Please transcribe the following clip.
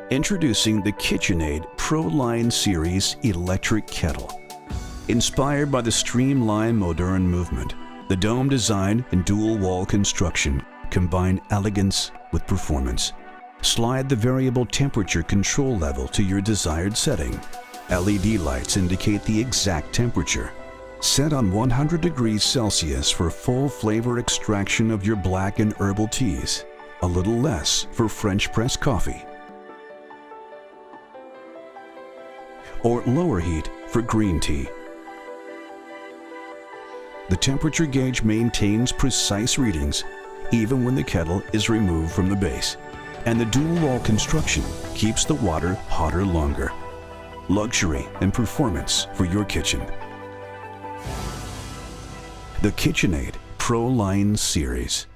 Introducing the KitchenAid Pro Line Series Electric Kettle. Inspired by the streamlined modern movement, the dome design and dual-wall construction combine elegance with performance. Slide the variable temperature control level to your desired setting. LED lights indicate the exact temperature. Set on 100 degrees Celsius for full flavor extraction of your black and herbal teas. A little less for French press coffee. Or lower heat for green tea. The temperature gauge maintains precise readings even when the kettle is removed from the base. And the dual-wall construction keeps the water hotter longer. Luxury and performance for your kitchen. The KitchenAid Pro Line Series.